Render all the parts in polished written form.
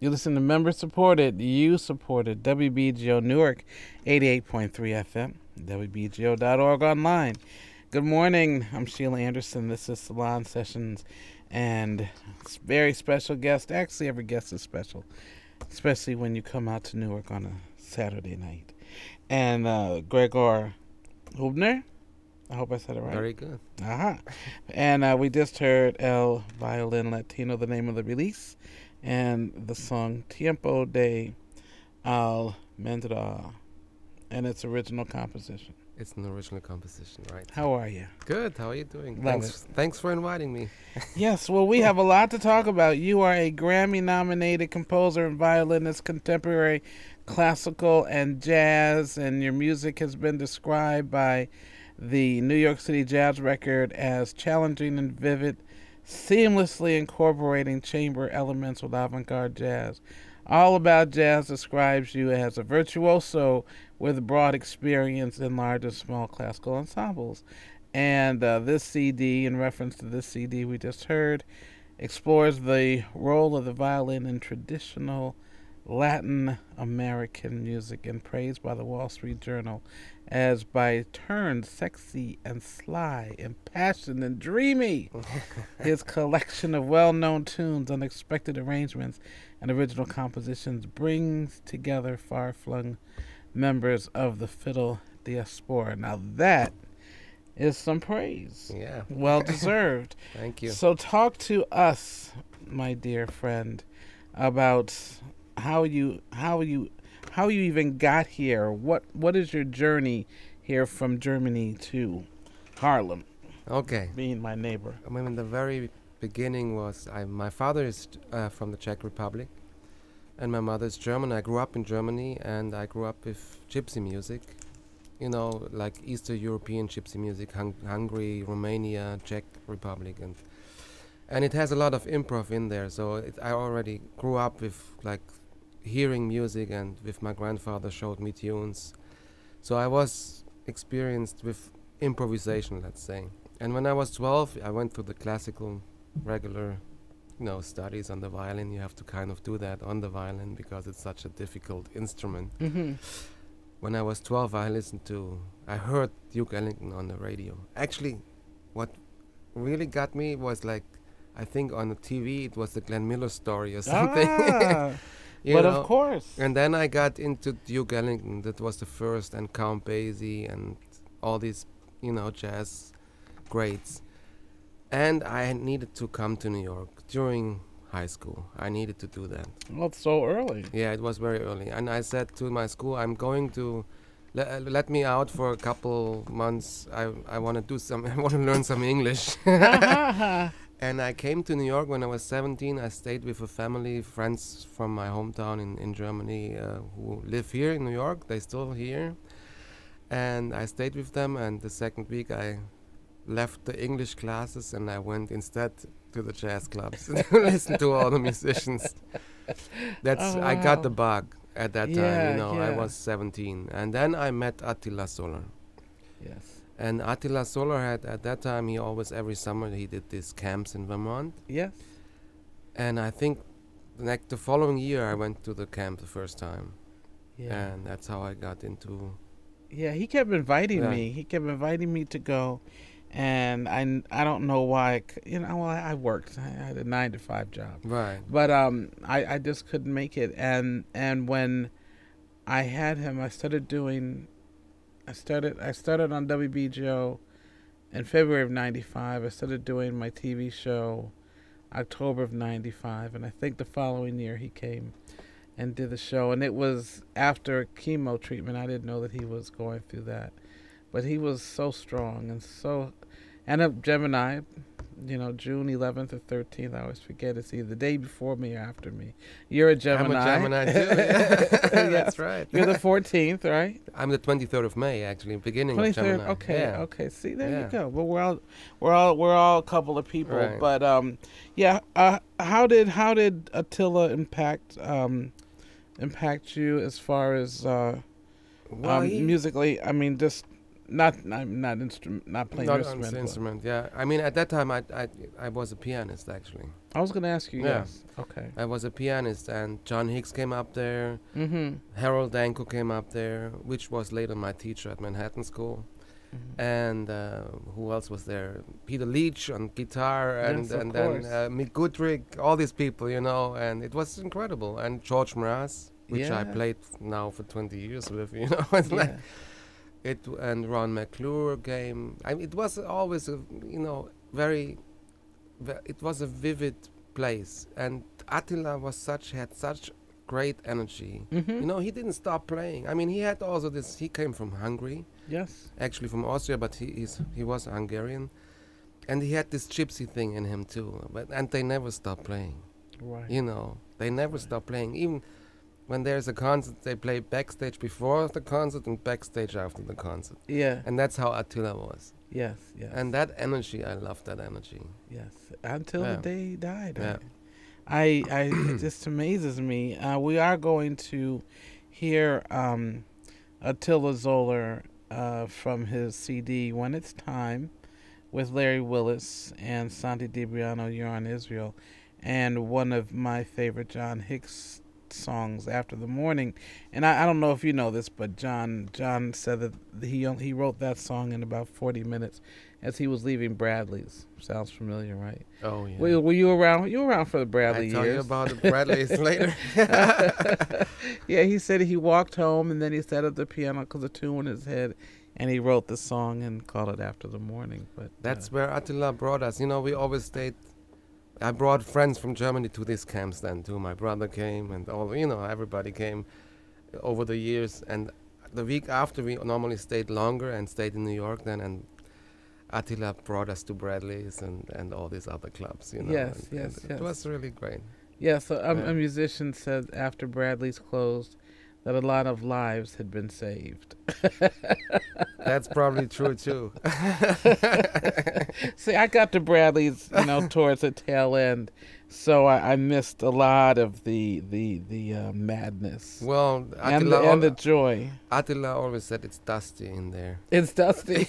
You listen to member-supported, you-supported WBGO Newark, 88.3 FM, WBGO.org online. Good morning. I'm Sheila Anderson. This is Salon Sessions, and it's very special guest. Actually, every guest is special, especially when you come out to Newark on a Saturday night. And Gregor Huebner, I hope I said it right. Very good. And we just heard El Violin Latino, the name of the release, and the song Tiempo de Almendra, and its original composition. It's an original composition, right? How are you? Good. How are you doing? Love Thanks for inviting me. Yes, well, we have a lot to talk about. You are a Grammy-nominated composer and violinist, contemporary, classical, and jazz, and your music has been described by the New York City Jazz Record as challenging and vivid, seamlessly incorporating chamber elements with avant-garde jazz. All About Jazz describes you as a virtuoso with broad experience in large and small classical ensembles. And this CD, in reference to this CD we just heard, explores the role of the violin in traditional Latin American music and praised by the Wall Street Journal as by turns sexy and sly, impassioned and dreamy. His collection of well-known tunes, unexpected arrangements, and original compositions brings together far-flung members of the fiddle diaspora. Now that is some praise. Yeah. Well deserved. Thank you. So talk to us, my dear friend, about how you even got here. What is your journey here from Germany to Harlem? Okay. Being my neighbor. I mean, the very beginning was my father is from the Czech Republic, and my mother is German. I grew up in Germany, and I grew up with gypsy music, you know, like Eastern European gypsy music, Hungary, Romania, Czech Republic, and it has a lot of improv in there. So I already grew up with like hearing music, and with my grandfather showed me tunes. So I was experienced with improvisation, let's say. And when I was 12, I went through the classical regular, you know, studies on the violin. You have to kind of do that on the violin because it's such a difficult instrument. Mm-hmm. When I was 12, I heard Duke Ellington on the radio. Actually, what really got me was like, I think on the TV it was the Glenn Miller story or something. But of course. And then I got into Duke Ellington. That was the first, and Count Basie and all these, you know, jazz greats. And I needed to come to New York during high school. I needed to do that. Well, it's so early. Yeah, it was very early. And I said to my school, I'm going to let me out for a couple months. I want to do some. I want to learn some English. And I came to New York when I was 17. I stayed with a family, friends from my hometown in Germany who live here in New York. They're still here. And I stayed with them, and the second week I left the English classes and I went instead to the jazz clubs to listen to all the musicians. I got the bug at that time, you know. I was 17. And then I met Attila Solar. Yes. And Attila Solar had, at that time, he always, every summer, he did these camps in Vermont. Yes. And I think the following year, I went to the camp the first time. Yeah. And that's how I got into... Yeah, he kept inviting me. He kept inviting me to go. And I don't know why. You know, well, I worked. I had a 9-to-5 job. Right. But I just couldn't make it. And when I had him, I started on WBGO in February of 95. I started doing my TV show October of 95, and I think the following year he came and did the show. And it was after chemo treatment. I didn't know that he was going through that. But he was so strong and a Gemini, you know, June 11th or 13th. I always forget. It's either the day before me or after me. You're a Gemini. I'm a Gemini too. Yeah. That's right. You're the 14th, right? I'm the 23rd of May, actually, beginning 23rd, of Gemini. Okay, yeah. Okay. See, there you go. Well, we're all a couple of people. Right. But how did Attila impact you as far as musically? I mean, just not playing Not your on instrument. the instrument. Yeah, I mean at that time I was a pianist actually. I was going to ask you. Yeah. Yes. Okay. I was a pianist, and John Hicks came up there. Mm-hmm. Harold Danko came up there, which was later my teacher at Manhattan School. Mm-hmm. And who else was there? Peter Leach on guitar, and Yes, of and course. then Mick Goodrick, all these people, you know, and it was incredible. And George Mraz, which I Yeah. played now for 20 years with, you know, it's like Yeah. and Ron McClure came. I mean, it was always a, you know, very, it was a vivid place, and Attila had such great energy. Mm-hmm. You know, he didn't stop playing. I mean, he had also this. He came from Hungary, Yes. actually from Austria, but he was Hungarian, and he had this gypsy thing in him too. And they never stopped playing. Right. You know, they never stop playing. Even when there's a concert, they play backstage before the concert and backstage after the concert. Yeah. And that's how Attila was. Yes. Yes. And that energy, I love that energy. yes. Until Yeah. the day he died. Yeah. I it just amazes me. We are going to hear Attila Zoller from his CD When It's Time with Larry Willis and Santi DiBriano, You're on Israel, and one of my favorite John Hicks songs, After the Morning. And I don't know if you know this, but John said that he wrote that song in about 40 minutes as he was leaving Bradley's. Sounds familiar, right? Oh yeah. Were you around? You were around for the Bradley I tell years. you about the Bradleys later. Yeah, he said he walked home and then he sat at the piano because a tune in his head, and he wrote the song and called it After the Morning. But That's where Attila brought us. You know, we always stayed. I brought friends from Germany to these camps then too. My brother came, and all, you know, everybody came over the years. And the week after, we normally stayed longer and stayed in New York then. And Attila brought us to Bradley's and all these other clubs. You know. Yes, and yes, It yes. was really great. yeah, so Yeah. a musician said after Bradley's closed that a lot of lives had been saved. That's probably true too. See, I got to Bradley's, towards the tail end, so I missed a lot of the madness Well, and Attila, the joy. Attila always said it's dusty in there. It's dusty.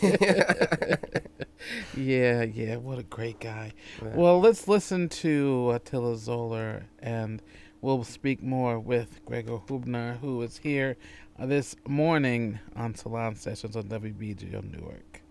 Yeah, what a great guy. Yeah. Well, let's listen to Attila Zoller, and we'll speak more with Gregor Huebner, who is here this morning on Salon Sessions on WBGO Newark.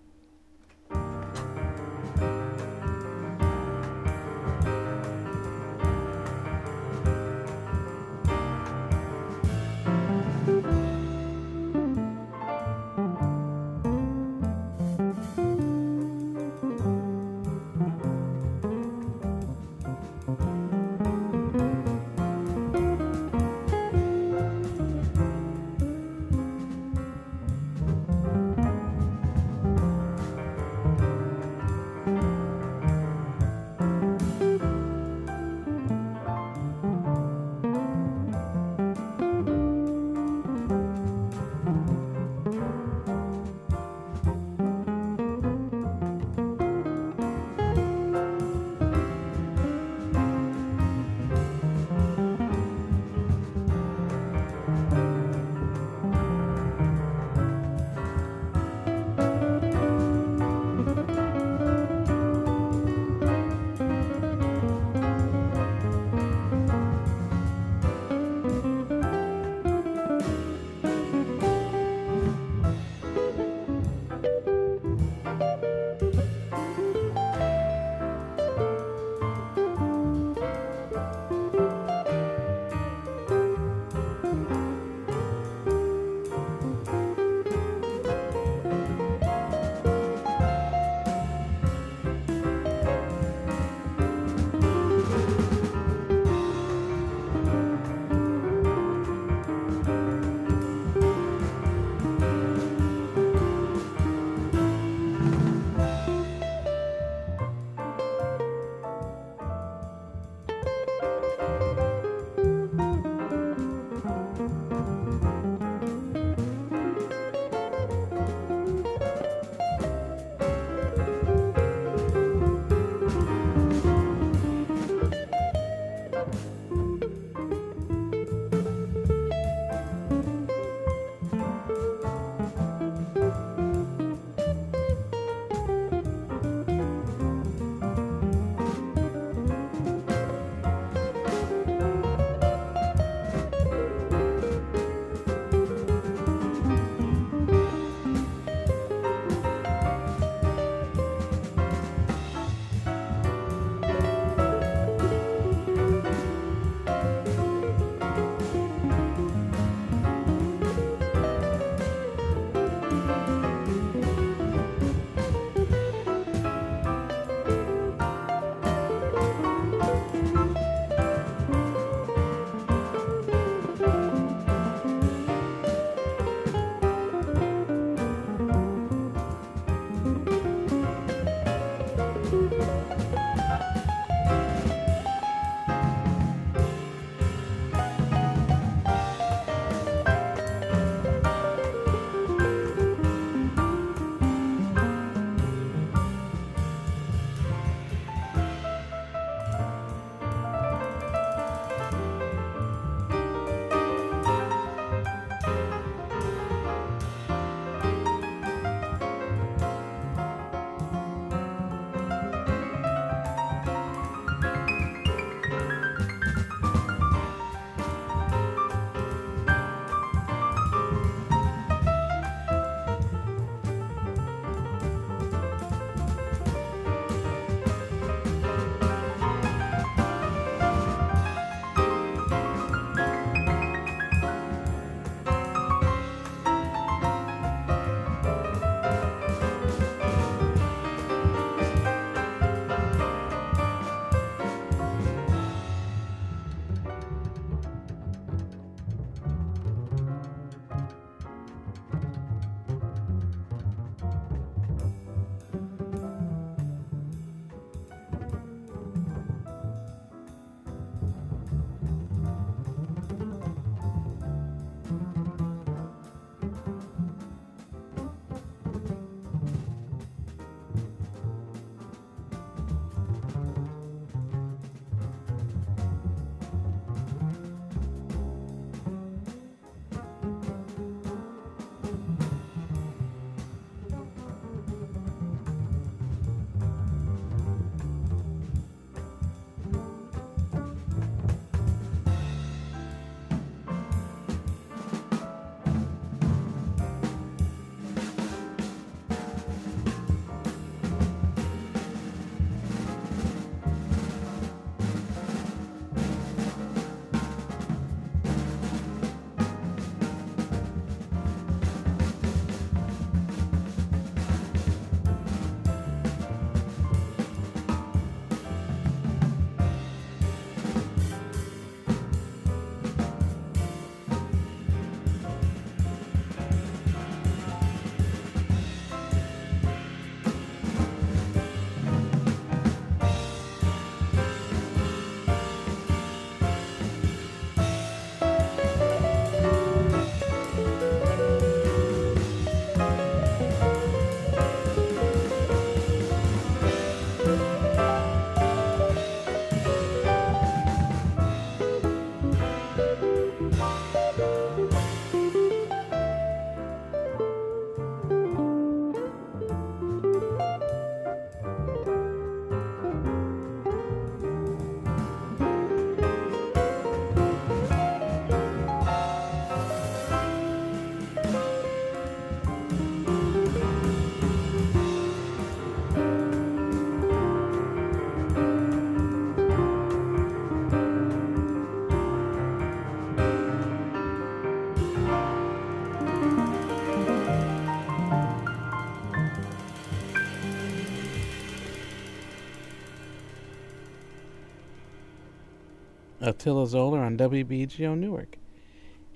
Attila Zoller on WBGO Newark,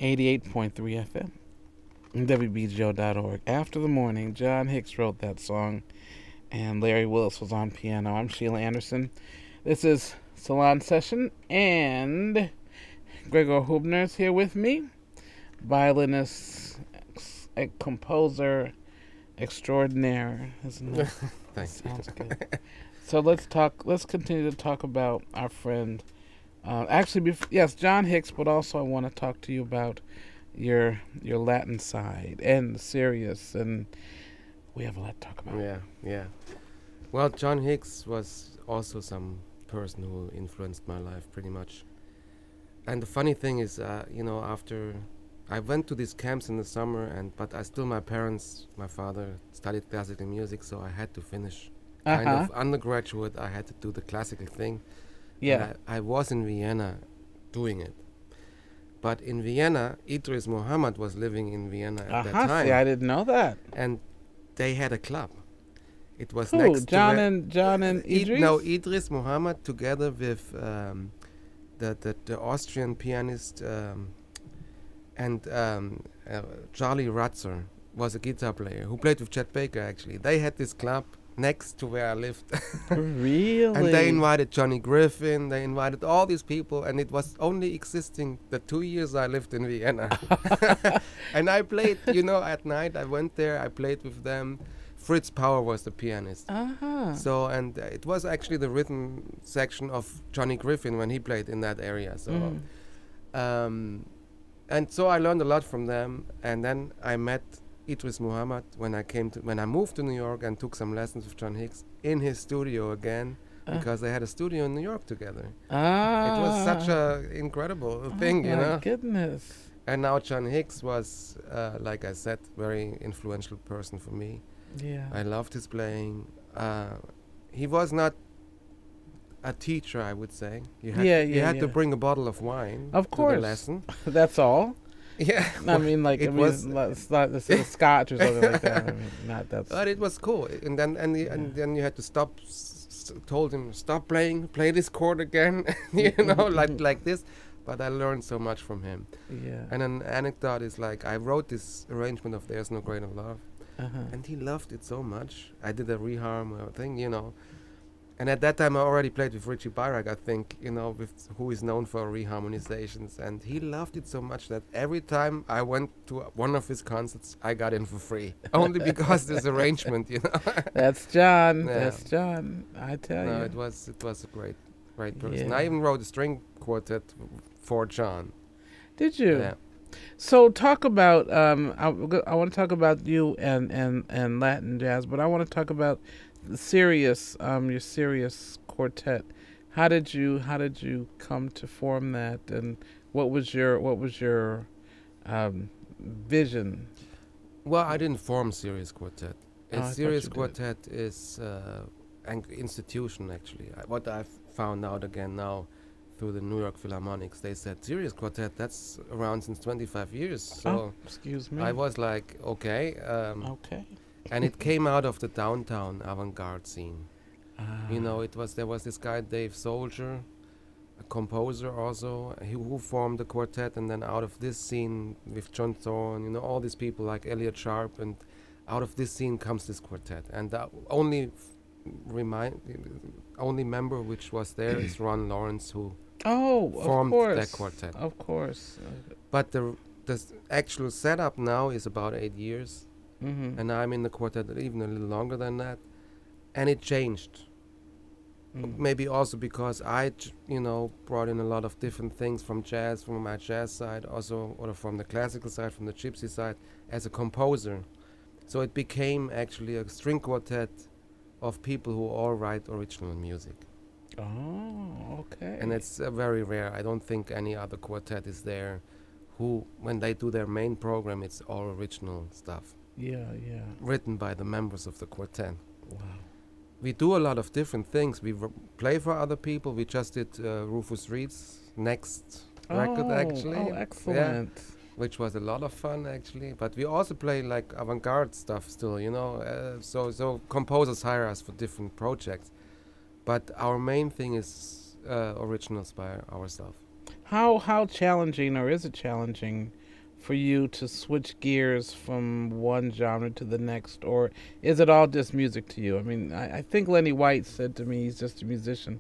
88.3 FM, and WBGO.org. After the Morning, John Hicks wrote that song, and Larry Willis was on piano. I'm Sheila Anderson. This is Salon Session, and Gregor Huebner is here with me, violinist, composer extraordinaire, isn't it? Thank Sounds you. good. So let's continue to talk about our friend. Yes, John Hicks, but also I want to talk to you about your Latin side and Sirius, and we have a lot to talk about. Yeah. Well, John Hicks was also some person who influenced my life pretty much. And the funny thing is, after I went to these camps in the summer, but my father studied classical music, so I had to finish kind of undergraduate. I had to do the classical thing. Yeah. I was in Vienna doing it. But in Vienna, Idris Muhammad was living in Vienna at that time. See, I didn't know that. And they had a club. It was Who? next John to and Idris? No, Idris Muhammad together with the Austrian pianist and Charlie Ratzer was a guitar player who played with Chet Baker, actually. They had this club next to where I lived. Really? And they invited Johnny Griffin, they invited all these people, and it was only existing the 2 years I lived in Vienna. And I played, at night I went there, I played with them. Fritz Power was the pianist. So, and it was actually the rhythm section of Johnny Griffin when he played in that area. So, and so I learned a lot from them, and then I met Idris Muhammad when I moved to New York and took some lessons with John Hicks in his studio again, because they had a studio in New York together. It was such a incredible thing, My goodness. And now John Hicks was, like I said, very influential person for me. Yeah. I loved his playing. He was not a teacher, I would say. You had to bring a bottle of wine of course. to the lesson. That's all. Yeah. It's not a scotch or something like that. Not that. But it was cool. And then you had to stop. Told him, stop playing, play this chord again. like this. But I learned so much from him. Yeah. And an anecdote is like, I wrote this arrangement of "There's No Greater Love," and he loved it so much. I did a reharm thing, And at that time, I already played with Richie Byrack, I think, who is known for reharmonizations. And he loved it so much that every time I went to one of his concerts, I got in for free. Only because this arrangement, That's John. Yeah. That's John. I tell you. No, it was a great person. Yeah. I even wrote a string quartet for John. Did you? Yeah. So talk about. I want to talk about you and Latin jazz, but I want to talk about Sirius, your Sirius Quartet. How did you come to form that, and what was your vision? Well, I didn't form Sirius Quartet. Sirius Quartet did. is an institution, actually. What I've found out again now through the New York Philharmonics, they said Sirius Quartet, that's around since 25 years. So excuse me. I was like, okay. Okay. And it came out of the downtown avant-garde scene. There was this guy Dave Soldier, a composer also, who formed the quartet, and then out of this scene with John Thorne, all these people like Elliot Sharp, and out of this scene comes this quartet. And the only member which was there is Ron Lawrence, who formed that quartet. Of course. But the actual setup now is about 8 years. And I'm in the quartet even a little longer than that, and it changed. Maybe also because I, brought in a lot of different things from jazz, from my jazz side, also, or from the classical side, from the gypsy side, as a composer. So it became actually a string quartet of people who all write original music. Oh, okay. And it's very rare. I don't think any other quartet is there who, when they do their main program, it's all original stuff. Yeah. Written by the members of the quartet. Wow. We do a lot of different things. We play for other people. We just did Rufus Reed's next record, actually. Oh, excellent. Yeah, which was a lot of fun, actually. But we also play like avant-garde stuff still, so composers hire us for different projects. But our main thing is originals by ourselves. How challenging, or is it challenging, for you to switch gears from one genre to the next, or is it all just music to you? I mean, I think Lenny White said to me he's just a musician.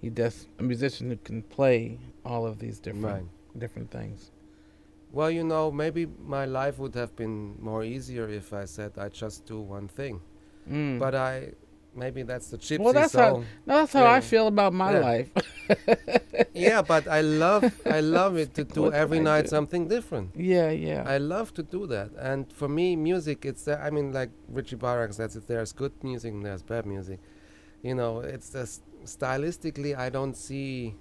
He just a musician who can play all of these Right. different things. Well, you know, maybe my life would have been more easier if I said I just do one thing. Mm. But maybe that's the Well, gypsy soul. that's how I Yeah, feel about my yeah, life. yeah. But I love it to do What can every I night do? something different. Yeah, yeah. I love to do that. And for me, music, I mean, like Richie Barak says, there's good music and there's bad music. You know, it's just stylistically, I don't see,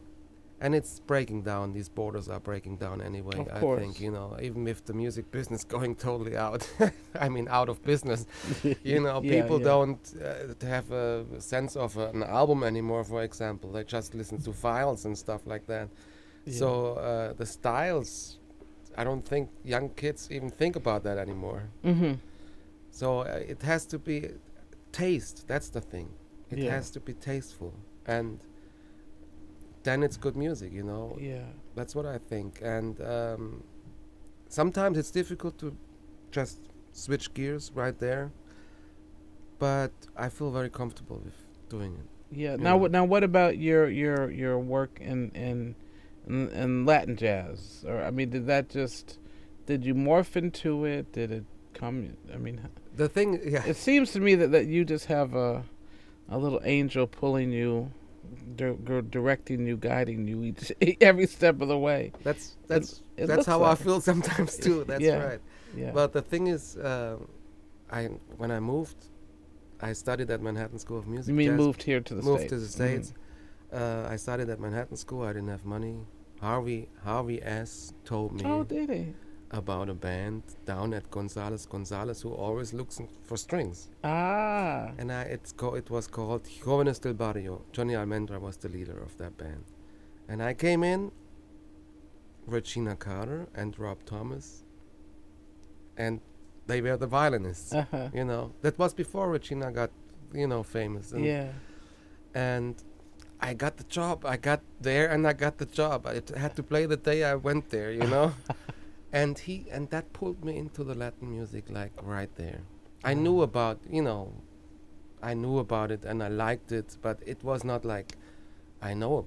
and it's breaking down. These borders are breaking down anyway. Of I think, course. you know, even if the music business going totally out, I mean, out of business. You know, Yeah, people yeah. don't have a sense of an album anymore. For example, they just listen to files and stuff like that. Yeah. So the styles, I don't think young kids even think about that anymore. Mhm. So it has to be taste. That's the thing. It Yeah. has to be tasteful, and then it's good music. You know, Yeah. that's what I think. And sometimes it's difficult to just switch gears right there, but I feel very comfortable with doing it. Yeah. You Now, know. now, what about your work in Latin jazz? Or I mean, did you morph into it? Did it come? I mean, The thing, yeah, it seems to me that you just have a little angel pulling you, directing you, guiding you every step of the way. that's It, that's it that's looks how I like feel sometimes too. That's Yeah. right. Yeah. But the thing is, I when I moved, I studied at Manhattan School of Music. You mean Jazz. moved here to the Moved States? to the States. I studied at Manhattan School. I didn't have money. Harvey S. told me Oh, did he? about a band down at Gonzalez, who always looks for strings. Ah. And it was called Jóvenes del Barrio. Johnny Almendra was the leader of that band. And I came in, Regina Carter and Rob Thomas, and they were the violinists. Uh-huh. You know, that was before Regina got, you know, famous. Yeah. And I got the job. I got there and I got the job. I had to play the day I went there, you know. and that pulled me into the Latin music like right there. I knew about, you know, I knew about it and I liked it, but it was not like I know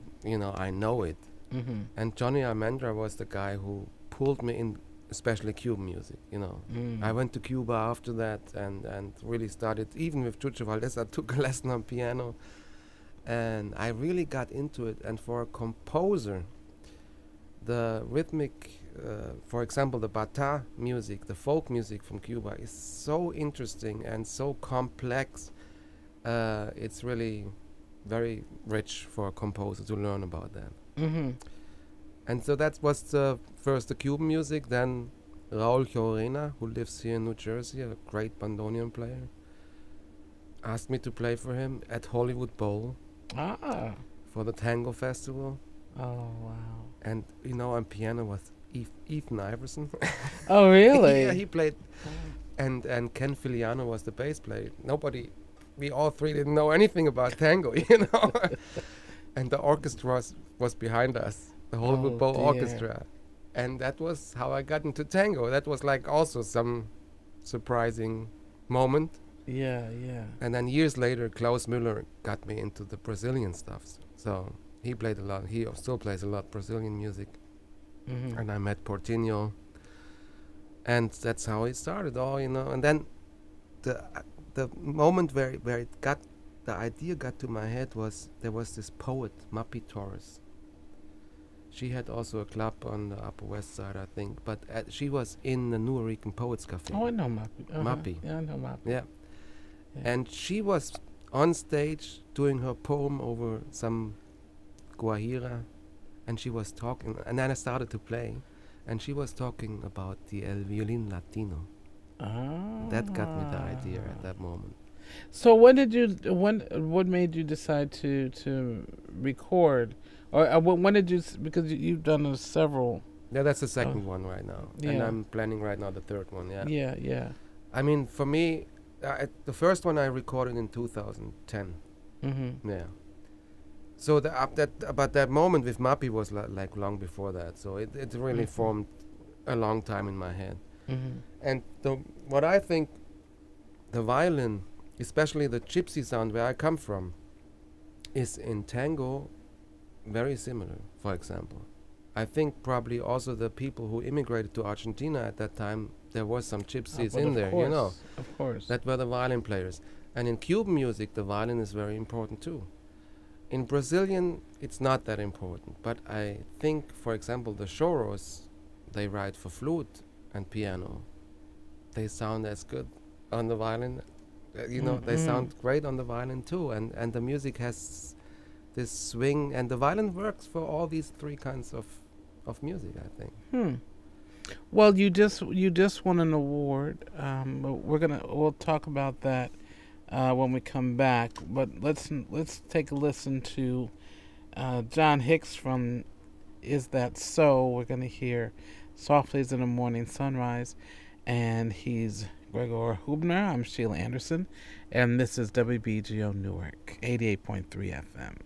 it. Mm-hmm. And Johnny Almendra was the guy who pulled me in, especially Cuban music, you know. Mm. I went to Cuba after that and really started, even with Chucho Valdés, I took a lesson on piano. And I really got into it. And for a composer, the rhythmic, for example, the bata music, the folk music from Cuba is so interesting and so complex. It's really very rich for a composer to learn about that. Mm-hmm. And so that was first the Cuban music, then Raul Llorena, who lives here in New Jersey, a great bandoneon player, asked me to play for him at Hollywood Bowl Ah. for the Tango Festival. Oh, wow. And, you know, on piano was Ethan Iverson. Oh, really? Yeah, he played. And Ken Filiano was the bass player. We all three didn't know anything about tango, you know. And the orchestra was behind us, the Hollywood Bowl dear. Orchestra. And that was how I got into tango. That was like also some surprising moment. Yeah, yeah. And then years later, Klaus Müller got me into the Brazilian stuff. So he played a lot. He still plays a lot Brazilian music. Mm-hmm. And I met Portinho. And that's how it started all, you know. And then the moment where the idea got to my head was there was this poet, Mappy Torres. She had also a club on the Upper West Side, I think. But she was in the New Rican Poets Cafe. Oh, I know Mappy. Uh-huh. Mappy. Yeah, I know Mappy. Yeah. Yeah. And she was on stage doing her poem over some Guajira, and she was talking, and then I started to play, and she was talking about the El Violin Latino. Ah. That got me the idea at that moment. So what made you decide to record, or when did you? Because you've done several. Yeah, that's the second one right now, and Yeah. I'm planning right now the third one. Yeah. Yeah, yeah. I mean, for me, the first one I recorded in 2010. Mm-hmm. Yeah. So but that moment with Mappy was like long before that. So it really formed a long time in my head. Mm-hmm. And what I think the violin, especially the gypsy sound where I come from, is in tango very similar, for example. I think probably also the people who immigrated to Argentina at that time, there was some gypsies in there, you know. Of course. That were the violin players. And in Cuban music, the violin is very important too. In Brazilian, it's not that important. But I think, for example, the choros, they write for flute and piano. They sound as good on the violin. You know, they sound great on the violin too. And the music has this swing. And the violin works for all these three kinds of music, I think. Well, you just won an award. We'll talk about that when we come back. But let's take a listen to John Hicks from Is That So? We're gonna hear Softly as in the Morning Sunrise, and he's Gregor Huebner. I'm Sheila Anderson, and this is WBGO Newark 88.3 FM.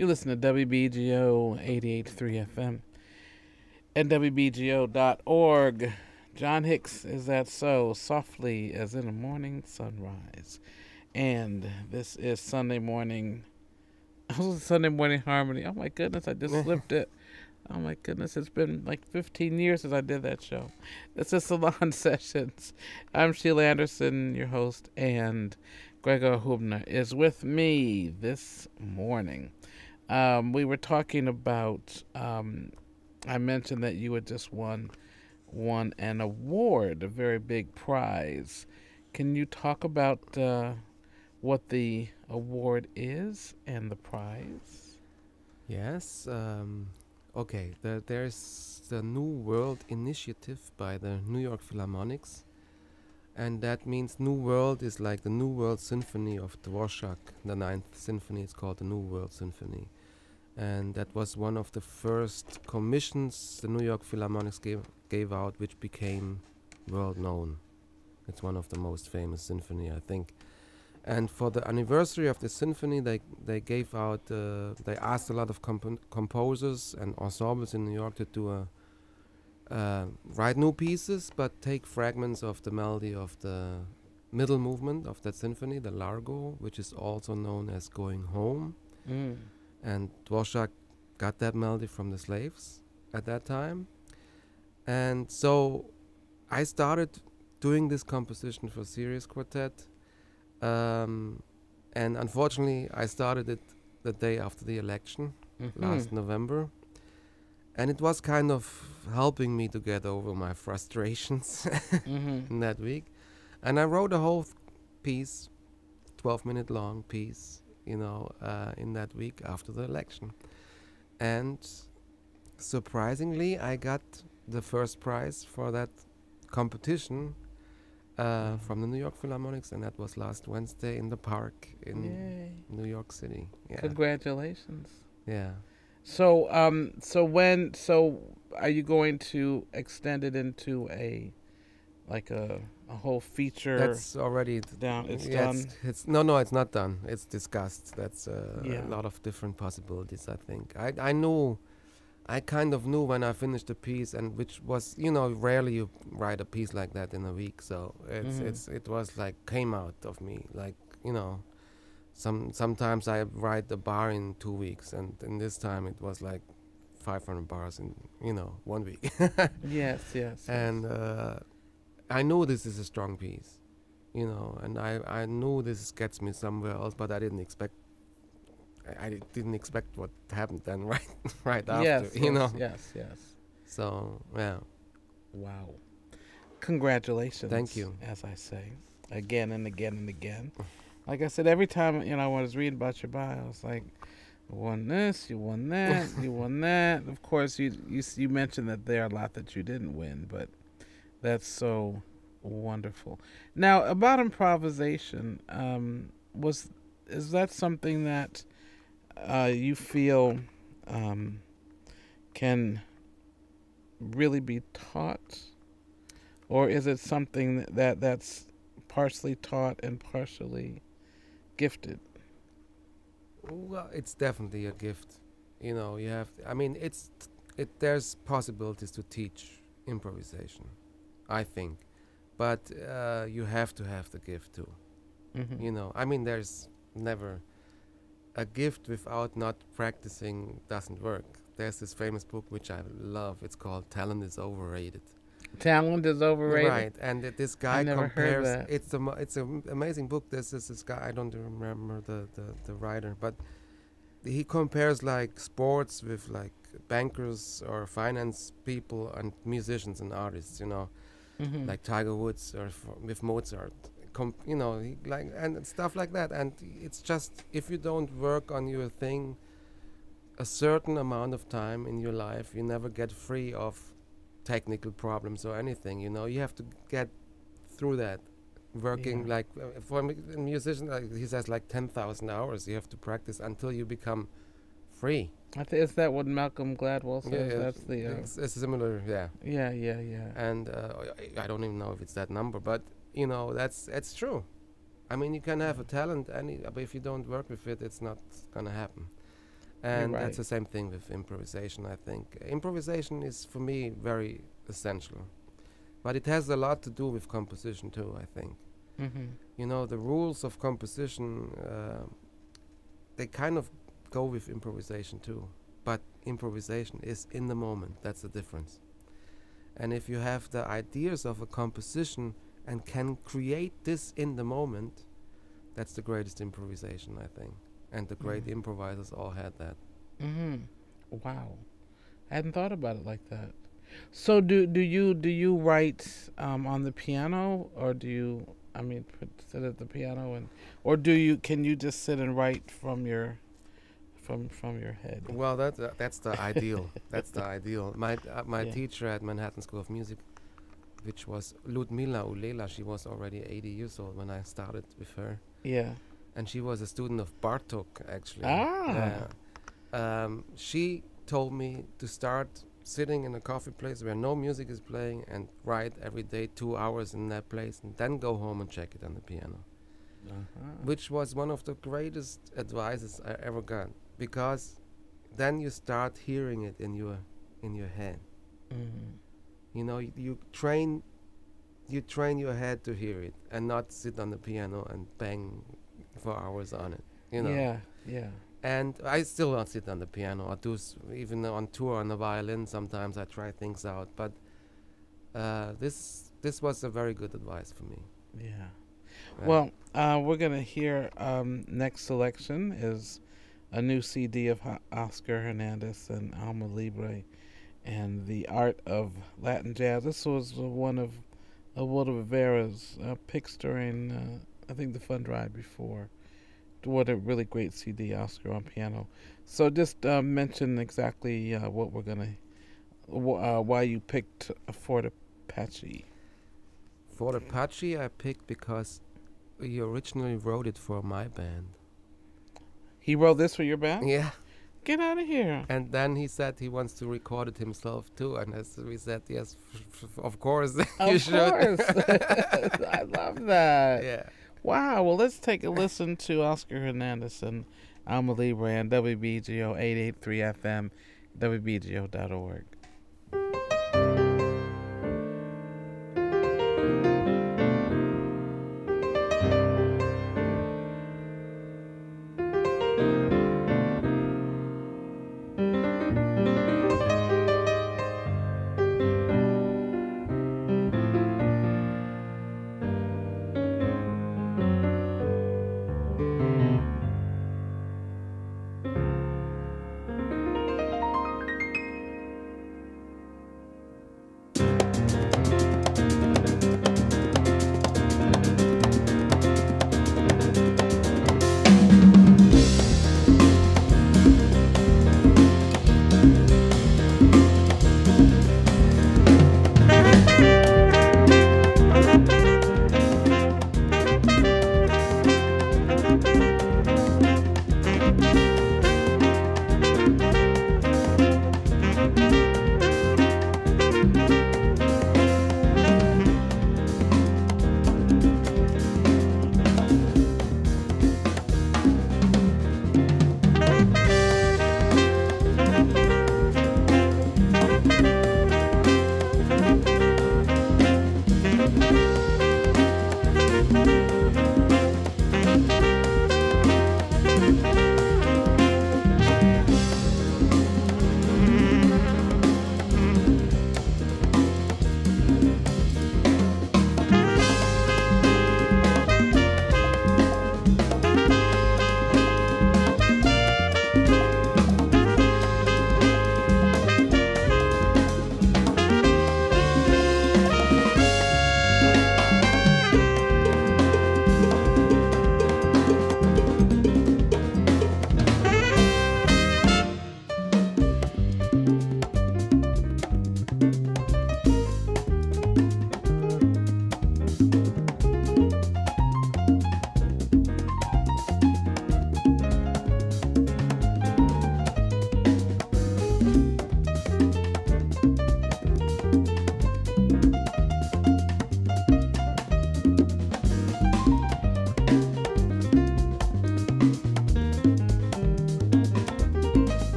You listen to WBGO 88.3 FM and WBGO.org. John Hicks, is that so? Softly as in a morning sunrise. And this is Sunday morning. Sunday morning harmony. Oh my goodness, I just slipped it. Oh my goodness, it's been like 15 years since I did that show. This is Salon Sessions. I'm Sheila Anderson, your host, and Gregor Huebner is with me this morning. We were talking about, I mentioned that you had just won an award, a very big prize. Can you talk about what the award is and the prize? Yes. Okay. There's the New World Initiative by the New York Philharmonics, and that means New World is like the New World Symphony of Dvorak. The Ninth Symphony is called the New World Symphony, and that was one of the first commissions the New York Philharmonics gave out, which became world known. It's one of the most famous symphony, I think. And for the anniversary of the symphony, they gave out. They asked a lot of composers and ensembles in New York to do write new pieces, but take fragments of the melody of the middle movement of that symphony, the Largo, which is also known as Going Home. And Dvorak got that melody from the slaves at that time. And so I started doing this composition for Sirius Quartet. And unfortunately, I started it the day after the election, last November. And it was kind of helping me to get over my frustrations in that week. And I wrote a whole piece, 12-minute long piece, in that week after the election. And surprisingly, I got the first prize for that competition from the New York Philharmonics, and that was last Wednesday in the park in New York City. Yeah. Congratulations. Yeah. So are you going to extend it into a whole feature? That's already down. It's yeah, done. It's not done. It's discussed. That's a lot of different possibilities. I think I kind of knew when I finished the piece, and which was, rarely you write a piece like that in a week. So it was like came out of me, like, sometimes I write a bar in 2 weeks, and in this time it was like 500 bars in 1 week. Yes. And I knew this is a strong piece, and I knew this gets me somewhere else, but I didn't expect what happened then right after, Yes. So, yeah. Wow. Congratulations. Thank you. As I say, again and again and again. Like I said, every time, I was reading about your bio, I was like, you won this, you won that, you won that. Of course, you mentioned that there are a lot that you didn't win, but that's so wonderful. Now, about improvisation, is that something that you feel can really be taught, or is it something that's partially taught and partially gifted? Well, it's definitely a gift. You have. I mean, there's possibilities to teach improvisation, I think, but you have to have the gift too. I mean, there's never a gift without not practicing doesn't work. There's this famous book which I love. It's called "Talent is Overrated." Talent is overrated. Right, and this guy I never compares. heard that. It's an amazing book. There's this guy. I don't remember the writer, but he compares like sports with like bankers or finance people and musicians and artists. Like Tiger Woods or with Mozart. And stuff like that. And it's just, if you don't work on your thing a certain amount of time in your life, you never get free of technical problems or anything. You have to get through that working. Like for a musician, like he says, like 10,000 hours you have to practice until you become free. Is that what Malcolm Gladwell says? Yeah, That's the it's similar. yeah. And I don't even know if it's that number, but that's true. I mean, you can have a talent, but if you don't work with it, it's not gonna happen. You're And that's right. the same thing with improvisation, I think. Improvisation is, for me, very essential. But it has a lot to do with composition, too, I think. Mm-hmm. You know, the rules of composition, they kind of go with improvisation, too. But improvisation is in the moment. That's the difference. And if you have the ideas of a composition and can create this in the moment, that's the greatest improvisation, I think. And the great Mm-hmm. improvisers all had that. Mm-hmm. Wow. I hadn't thought about it like that. So do you write on the piano, or do you, I mean, sit at the piano, and or do you, can you just sit and write from your from your head? Well, that's the ideal. That's the ideal. My Yeah. teacher at Manhattan School of Music, which was Ludmila Ulela, she was already 80 years old when I started with her, Yeah. and she was a student of Bartok actually. Ah. She told me to start sitting in a coffee place where no music is playing and write every day 2 hours in that place, and then go home and check it on the piano, Uh-huh. which was one of the greatest advices I ever got, because then you start hearing it in your head. Mm-hmm. You know, you train your head to hear it and not sit on the piano and bang for hours on it. You know. Yeah. Yeah. And I still don't sit on the piano. I do even on tour on the violin. Sometimes I try things out, but this was a very good advice for me. Yeah. Right. Well, we're gonna hear next selection is a new CD of Oscar Hernandez and Alma Libre and the art of Latin jazz. This was one of Vera's picks during I think the fund drive before. What a really great CD, Oscar on piano. So just mention exactly what we're gonna, why you picked Fort Apache. For Apache, I picked because he originally wrote it for my band. He wrote this for your band? Yeah. Get out of here. And then he said he wants to record it himself too, and as we said, yes, of course, you Of should. course. I love that. Yeah. Wow. Well, let's take a listen to Oscar Hernandez and Alma Libre on WBGO 883 FM, WBGO.org.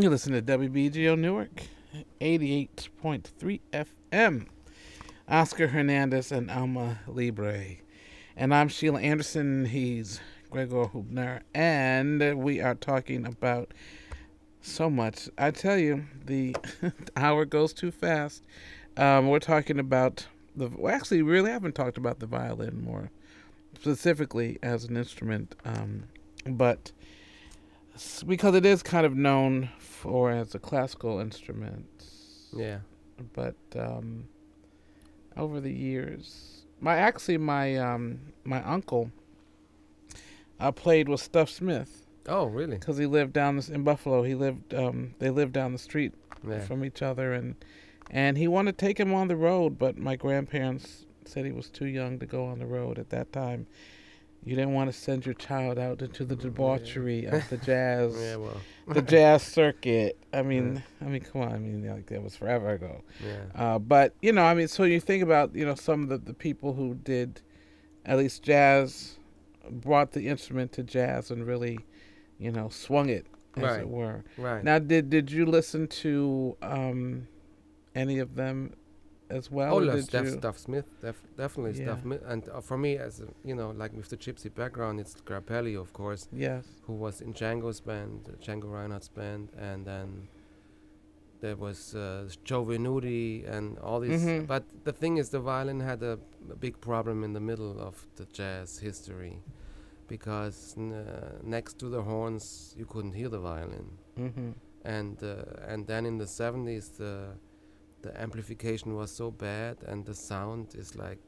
You listen to WBGO Newark, 88.3 FM. Oscar Hernandez and Alma Libre. And I'm Sheila Anderson. He's Gregor Huebner. And we are talking about so much. I tell you, the hour goes too fast. We're talking about actually, we really haven't talked about the violin more specifically as an instrument. But because it is kind of known for as a classical instrument. Yeah. But over the years, my uncle played with Stuff Smith. Oh, really? Because he lived in Buffalo. They lived down the street from each other, and he wanted to take him on the road, but my grandparents said he was too young to go on the road at that time. You didn't want to send your child out into the debauchery of the jazz, the jazz circuit. I mean, come on. I mean, like that was forever ago. Yeah. But so you think about some of the people who did, at least jazz, brought the instrument to jazz and really, swung it as it were. Right. Now, did you listen to any of them as well? Stuff Smith, definitely Yeah. Stuff Smith. And for me, as like with the gypsy background, it's Grappelli, of course. Yes. Who was in Django's band, Django Reinhardt's band, and then there was Joe Venuti and all these. Mhm. But the thing is, the violin had a big problem in the middle of the jazz history, because next to the horns you couldn't hear the violin, and then in the 70s the amplification was so bad, and the sound is like,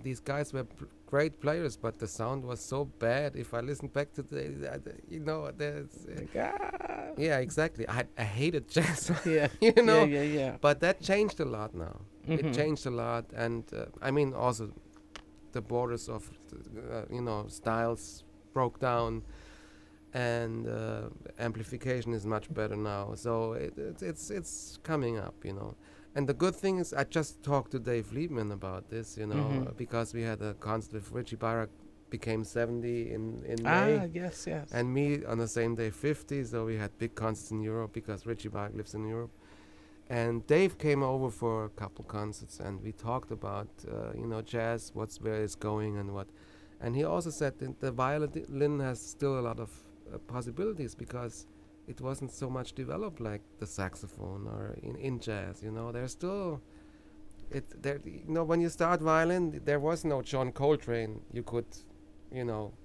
these guys were great players, but the sound was so bad. If I listen back to there's yeah, exactly. I hated jazz. Yeah. Yeah. But that changed a lot now. It changed a lot, and also the borders of styles broke down, and amplification is much better now. So it's coming up, And the good thing is, I just talked to Dave Liebman about this, because we had a concert with Richie Barak, became 70 in May. Ah, yes. And me on the same day 50, so we had big concerts in Europe because Richie Barak lives in Europe. And Dave came over for a couple concerts, and we talked about jazz, where it's going and what. And he also said that the violin has still a lot of possibilities, because it wasn't so much developed like the saxophone or in jazz. There's still when you start violin, there was no John Coltrane you could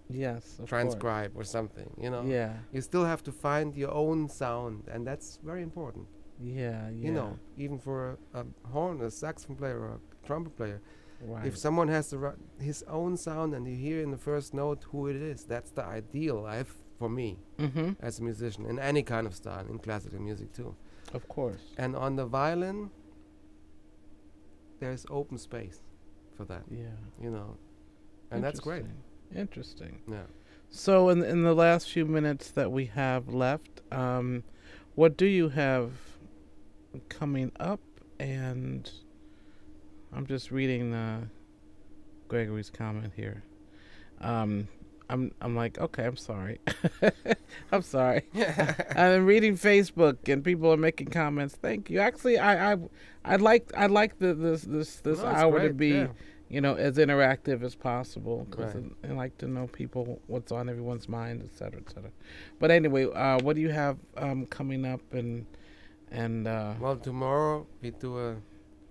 Yes, of transcribe or something. Yeah. You still have to find your own sound, and that's very important. Yeah. Even for a horn, a saxophone player, or a trumpet player, Right. if someone has his own sound, and you hear in the first note who it is, that's the ideal for me as a musician, in any kind of style, in classical music too. Of course. And on the violin, there's open space for that. Yeah. And that's great. Interesting. Yeah. So in the last few minutes that we have left, what do you have coming up? And I'm just reading Gregory's comment here. I'm like, okay, I'm sorry. I'm sorry. I'm reading Facebook, and people are making comments. Thank you. Actually, I'd like this hour to be as interactive as possible, because I like to know what's on everyone's mind, et cetera, et cetera. But anyway, what do you have coming up? Well, tomorrow we do a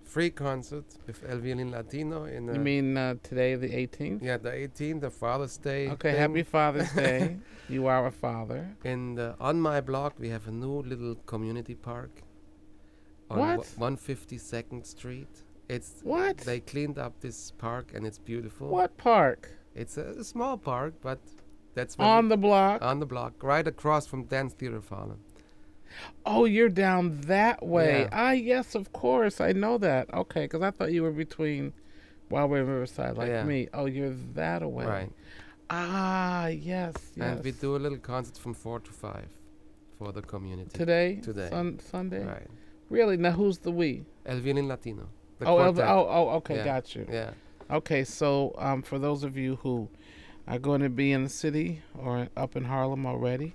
free concert with El Violin Latino. You mean today, the 18th? Yeah, the 18th, the Father's Day. Okay, happy Father's Day. You are a father. And on my block, we have a new little community park on 152nd Street. What? They cleaned up this park, and it's beautiful. What park? It's a small park, but that's on the block. On the block, right across from Dance Theater Fallen. Oh, you're down that way. Yeah. Ah, yes, of course. I know that. Okay, because I thought you were between Wildwood and Riverside, like me. Oh, you're that away. Right. Ah, yes. And we do a little concert from 4 to 5 for the community. Today? Sunday? Right. Really? Now, who's the we? El Violin Latino. Okay, yeah. got you. Yeah. Okay, so for those of you who are going to be in the city or up in Harlem already,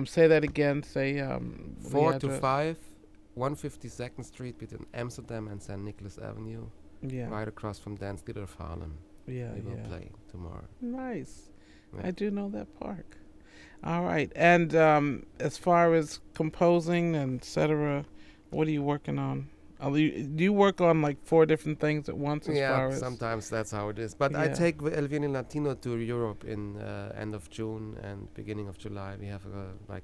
Say that again. Say the 4 to address. 5, 152nd Street between Amsterdam and St. Nicholas Avenue, Yeah. right across from Dance Theater of Harlem. Yeah. We will Yeah. play tomorrow. Nice. Yeah. I do know that park. All right. And as far as composing and etc., what are you working on? Do you work on like 4 different things at once? As far Yeah, as sometimes that's how it is. But I Yeah. take El Violin Latino to Europe in end of June and beginning of July. We have like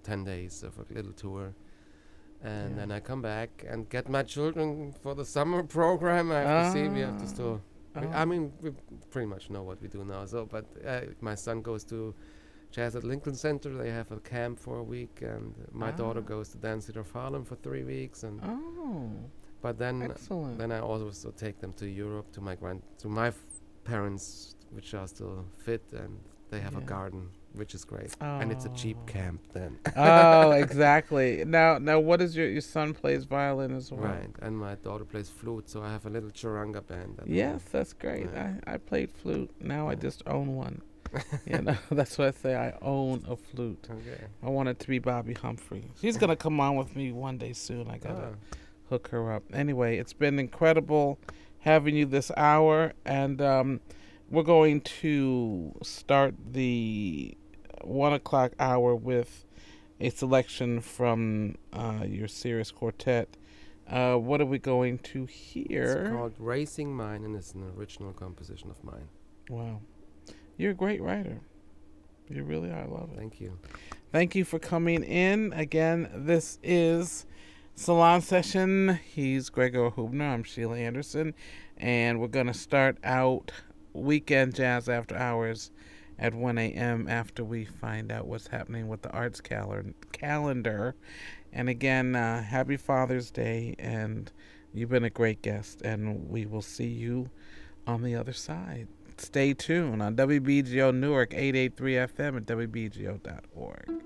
10 days of a little tour. And Yeah. then I come back and get my children for the summer program. I have to see. We have to still. I mean, we pretty much know what we do now. So, but my son goes to Jazz at Lincoln Center. They have a camp for a week, and my daughter goes to Dance Theater of Harlem for 3 weeks. And but then excellent. then I also take them to Europe to my parents, which are still fit, and they have a Yeah. garden, which is great. And it's a cheap camp then. Oh, exactly. Now, what is your son plays violin as well? Right, and my daughter plays flute, so I have a little charanga band. Yes, that's great. Yeah. I played flute. Now I Yeah. just own one. You know, that's what I say. I own a flute. Okay. I want it to be Bobby Humphrey. She's gonna come on with me one day soon. I gotta hook her up. Anyway, it's been incredible having you this hour, and we're going to start the 1 o'clock hour with a selection from your Sirius Quartet. What are we going to hear? It's called Racing Mine, and it's an original composition of mine. Wow. You're a great writer. You really are. I love it. Thank you. Thank you for coming in. Again, this is Salon Session. He's Gregor Huebner. I'm Sheila Anderson. And we're going to start out Weekend Jazz After Hours at 1 a.m. after we find out what's happening with the arts calendar. And again, happy Father's Day. And you've been a great guest. And we will see you on the other side. Stay tuned on WBGO Newark 883 FM at WBGO.org.